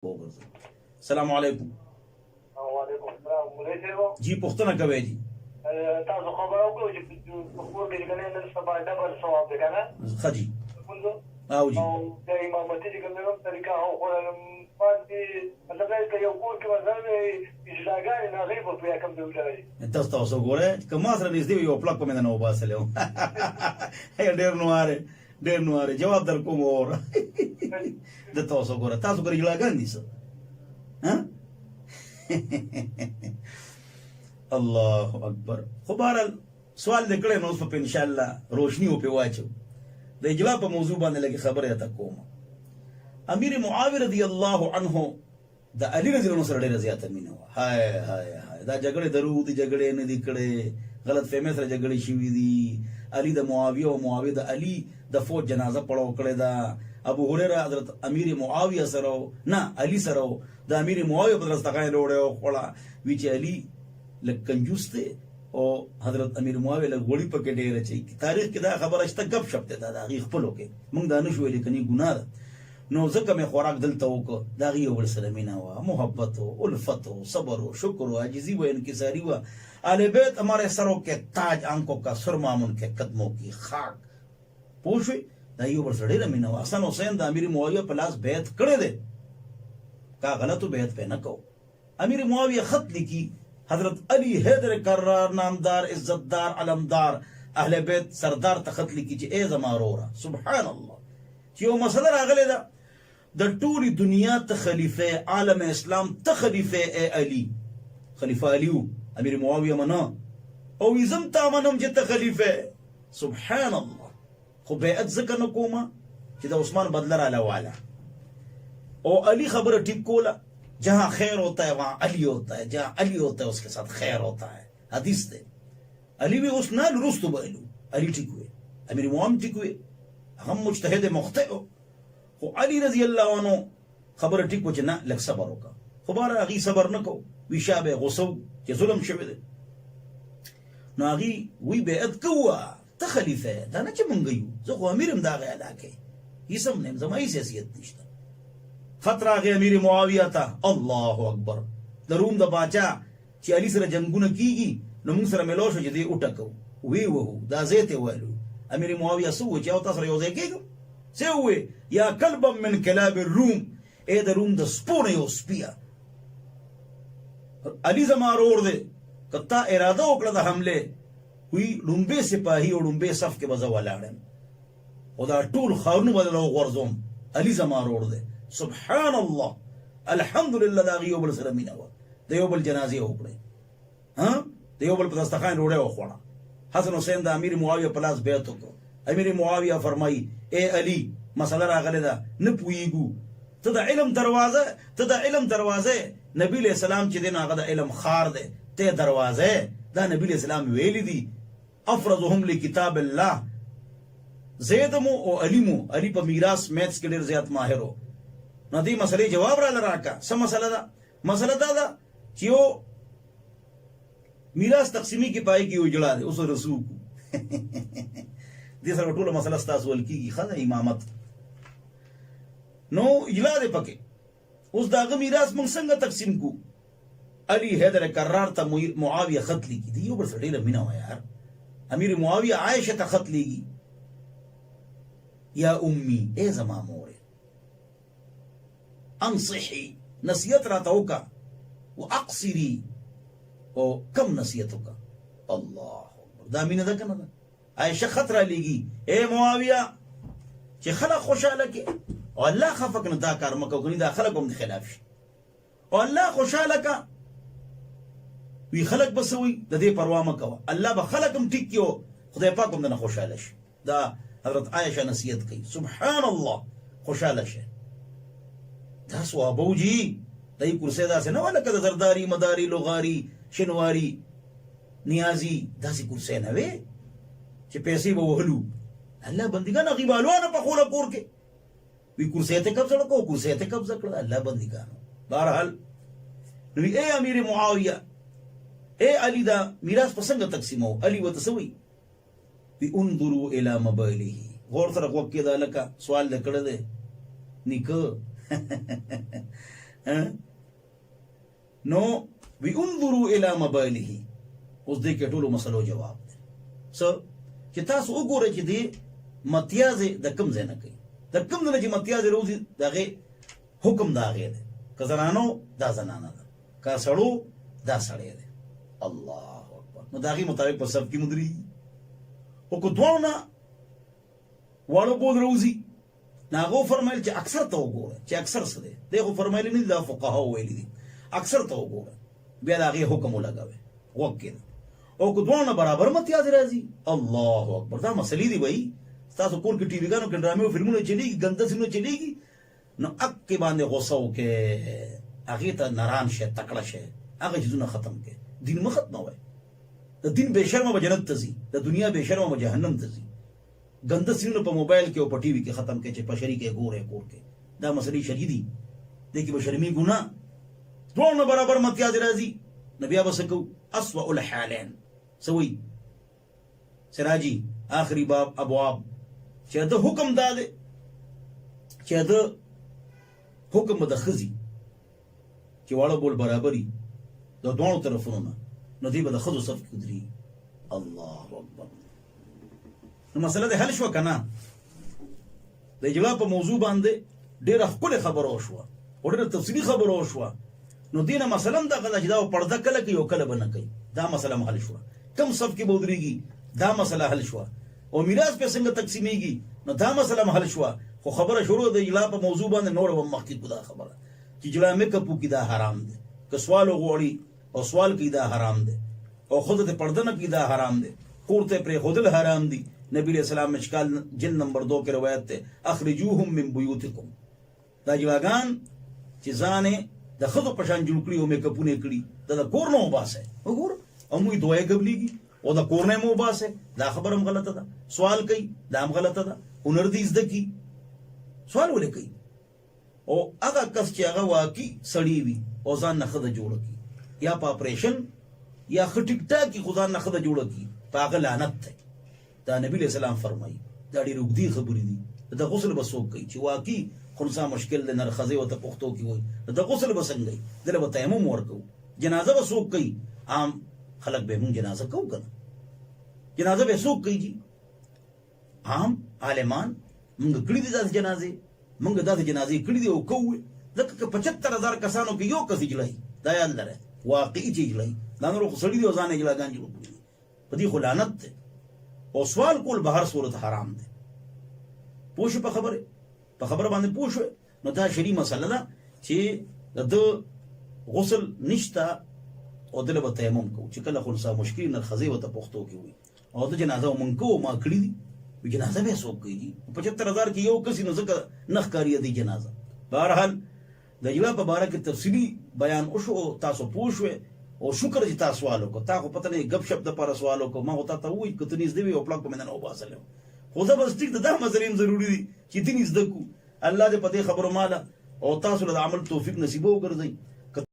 السلام علیکم. وعلیکم السلام. مولوی صاحب جی پوښتنه کوي جی. تاسو خبر وکړو چې په کور کې کنه نن سبا ډبل ثواب دی کنه ښه جی. او جی او د امامتي چې کوم طریقه او خورم باندې مطلب دا یو کور کې مثلا اجلاګان نه غي په بیا کوم دی وځي تاسو ګوره که ما سره نږدې یو پلاک په مننه وباسلو ډېر نواره جواب در کوم اور د تاسو ګوره اجلاګان دي څه ها الله اکبر. خو بهرحال سوال دې کړی نو اوس په ان شاء الله روشنی او په واچو د اجلا په موضوع باندې لګي خبره تا کوم. امیر معاویه رضی الله عنه د علی رضی الله عنه سره ډیره زیاته مینه وه. هاي دا جګړه درو دي جګړه نه دي کړي غلط فهمي سره جګړه شوې دي. علی د معاویه او معاویه د علی د فوج جنازه پړاو کړی دا. ابو هريره حضرت امیر معاویه سره نه علی سره د امیر معاویه په درستګای لوړ او خلا وی چې علی لک کنجوس ته او حضرت امیر معاویه له غوړی پکې ډیره چي تاریخ کې دا خبره شته غب شپ ته دا غي خپلو کې موږ دا نه شوې لیکني ګناه ده. نو ځکه مې خوراک دلته وکړه دا غي ور سره مینا وا محبت او الفت او صبر او شکر او عاجزی و انکساری و آل بیت ہمارے سروں کے تاج آنکھوں کا سرما ان کے قدموں کی خاک پوښوي دا یو ور سره مینا وا. حسن حسین د امیر معاویه په لاس بیعت کړی دی کا غلطو بیعت په نه کو. امیر معاویه خط لیکي حضرت علی حیدر کرار نامدار عزتدار علمدار اهل بیت سردار تخت لیکي چې ای زما رورا سبحان الله چې یو مسله راغله ده د ټولي دنیا ته خلیفہ عالم اسلام ته خلیفہ ای علی خلیفہ علیو امیر معاویه منا او یزم تا منم چې ته خلیفہ سبحان الله. خو بیعت ذکر نکوما چې د عثمان بدل را لواله او علی خبر ٹھیک کولا جہاں خیر ہوتا ہے وہاں علی ہوتا ہے جہاں علی ہوتا ہے اس کے ساتھ خیر ہوتا ہے حدیث دے. علی بھی اس نال رستو بہلو علی ٹھیک ہوئے امیر معاویہ ٹھیک ہوئے ہم مجتہد مخطئ ہو خو علی رضی اللہ عنہ خبر ٹھیک کو چنا لگ صبر ہوگا خو بارا اغي صبر نکو وی شاب غصو چې ظلم شوه دے نو اغي وی بیعت کوا ته خلیفہ دا نه چې مونږ یو زه خو امیرم دا غیا لاکه هیڅ نه زما هیڅ حیثیت نشته. خطر آگے امیر معاویہ تا اللہ اکبر د روم د باچا چې علی سره جنگونه کیږي نو موږ سره ملو شو چې دی اٹکو وی وو دا زیته وایلو امیر معاویہ سو چې او تاسو یو ځای کېږو څه وې یا کلب من کلاب الروم اے د روم د سپونه یو سپیا علی زما رور دے کتا اراده وکړه د حمله وی لومبه سپاهی او لومبه صف کې بزا ولاړم او دا ټول خارونو بدلو غرزوم علی زما رور دے سبحان الله الحمدلله دا یو بل سره مینا و د یو بل جنازه وکړي ها د یو بل په دستخان روړې وخوړه. حسن حسین د امیر معاویه په لاس بیعت وکړ. امیر معاویه فرمایي اے علی مسله راغله ده نه پویګو ته د علم دروازه نبی علیہ السلام چې دین هغه د علم خار ده ته دروازه دا نبی علیہ السلام ویلی دي افرضهم لکتاب الله زیدمو او علی په میراث میث کې ډیر زیات ماهر وو. نو دې مسلې جواب را لراکا سم مسله دا چې یو میراث تقسیمی کې پای کې وجړه ده اوس رسول دې سره ټول مسله تاسو ول کېږي خدای امامت نو اجلا دې پکې اوس داغه میراث موږ څنګه تقسیم کو. علی حیدر کرار ته معاویه خط لیکي دی یو بل سره ډیره مینا و یار. امیر معاویه عائشه ته خط لیکي یا امي اے زما مور انصحي نصیحت را توکا واقصري او کم نصیحت وکا. الله دا مینه ده کنه عائشه خطر لګي اے معاویه چې خلک خوشاله کې او الله خفق نه دا کار مکو کني دا خلک هم خلاف شي او الله خوشاله کا وی خلک بسوي د دې پروا مکو الله به خلک هم ټیک کیو خدای پاک هم نه خوشاله شي. دا حضرت عائشه نصیحت کوي سبحان الله خوشاله شي دا سوابو جی دای کرسی دا سے نہ ولا کده زرداری مداری لغاری شنواری نیازی دا سی کرسی نہ وے چې پیسې به وهلو الله بندگان غیبالوانه په خوله کور کې وی کرسی ته قبضه کړو کرسی ته قبضه کړو الله بندگان. بہرحال نو اے امیر معاویہ اے علی دا میراث پسنګ تقسیمو علی وتسوي وی انظروا الى مبالغه غور سره وکړه لکه سوال دکړه ده نیکه نو وی انظروا الى مباله اوس دې کې ټولو مسلو جواب دی چې تاسو وګورئ چې دې متیازې د کم ځای نه کوي د کم ځای نه چې متیازې روزي دغه حکم د هغې دی که زنانو دا زنانه ده که سړو دا سړی دی الله اکبر نو د هغې مطابق په صف کې مدرېږي او که دواړو نه واړه بود روزي نو هغه فرمایل چې اکثر ته وګوره چې اکثر څه دی دی خو فرمایلی نه دي دا فقهاو ویلي دي اکثر ته وګوره بیا د هغې حکم ولګوئ غوږ کېده او که دواړه برابر متیازې راځي الله اکبر دا مسلې دي بھائی ستاسو کور کې ټي وي ګانو کې ډرامې او فلمونه چلیږي ګنده سینونه چلیږي نو اکې باندې غوسه وکړې هغې ته نران شي تکړه شي هغه چیزونه ختم کړي دین مه ختموئ د دین بې شرمه به جنت ته ځي د دنیا بې شرمه به جهنم ته ځي ګنده سینونه په موبایل کې او په ټي وي کې ختم کړي چې په شري کې ګورې کور کې دا مسلې شرعي دي دې کې به شرمي ګناه دواړه برابر متیازې راځي نو بیا به څه کوو اسوأ الحالین سوي سراجي آخری باب ابواب چې د حکم دا دی چې د حکم د ښځې چې واړه بول برابري د دواړو طرفونو نه نو دوی به د ښځو صف کې ودرېږي الله اکبر نو مسله دې حل شوه که نه د اجلا په موضوع باندې ډېره ښکلې خبره وشوه او ډېره تفصیلي خبره وشوه نو دې نه مثلا دغه ده چې دا پرده کله کوي او کله به نه کوي دا مسله هم حل شوه کم صف کې به ودرېږي دا مسله حل شوه او میراث په څنګه تقسیمیږي نو دا مسله هم حل شوه خو خبره شروع د اجلا په موضوع باندې نور هم مخکې کو دا خبره چې اجلا میکاپ وکړي دا حرام دی که سوال وغواړي او سوال کوي دا حرام دی او خود ته پرده نه کوي دا حرام دی کور ته پرېښودل حرام دي نبی علیہ السلام مشکال جلد نمبر 2 کې روایت ده اخرجوهم من بیوتکم دا جواګان چې ځانې د ښځو په شان جوړ کړي او میکاپونه کړي دا د کور نه وباسئ وګوره او موږ دوی قبلېږي او د کور نه مو وباسئ دا خبره هم غلطه ده سوال کوي دا هم غلطه ده هنر دې زده کړي سوال ولې کوي او هغه کس چې هغه واقعي سړی وي او ځان نه ښځه جوړه کړي یا په اپریشن یا ښه ټیک ټاکي خو ځان نه ښځه جوړه کړي په هغه لعنت دی دا نبی علیہ السلام فرمایي دا ډېرې اوږدې خبرې دي د غسل به څوک کوي چې واقعي خنثی مشکل دی نرښځې ورته پښتو کې وایي د غسل به څنګه کوي دله به تیمم ورکوو جنازه به څوک کوي عام خلک به مونږ جنازه کوو که نه جنازه به څوک کوي جي عام عالمان مونږ کړي دي داسې جنازې مونږ داسې جنازې کړي دي او کوو ځکه که 75,000 کسانو کې یو کس اجلایي دا یاد لرئ واقعي چې اجلایي دا نور خو سړي دي او ځان اجلاګان جوړ کړي په دې خو لعنت دی او سوال کول به هر صورت حرام دی پوه شو په خبره باندې پوه شو نو دا شرعي مسله ده چې د غسل نشته او دله به تیمم کوو چې کله خنثی مشکل نرښځې ورته پښتو کې وي او د جنازه مونږ کوو ما کړي دي جنازه به څوک کوي 75,000 کې یو کس نو ځکه نه ښکاري دی جنازه بهرحال د اجلا په باره کې تفصیلي بیان وشو تاسو پوه شوئ او شکر چې تاسو سوال وکړو تا خو پته نه ګپ شپ دپاره سوال وکړو ما خو تا ته ووایي که ته نږدې وي او پړک په مې نه وباسلی خو زه بس ټیک ده دا مسلې هم ضروري دي چې دین زده کړو الله دې په دې خبرو ماله او تاسو له د عمل توفیق نصیبه وګرځئ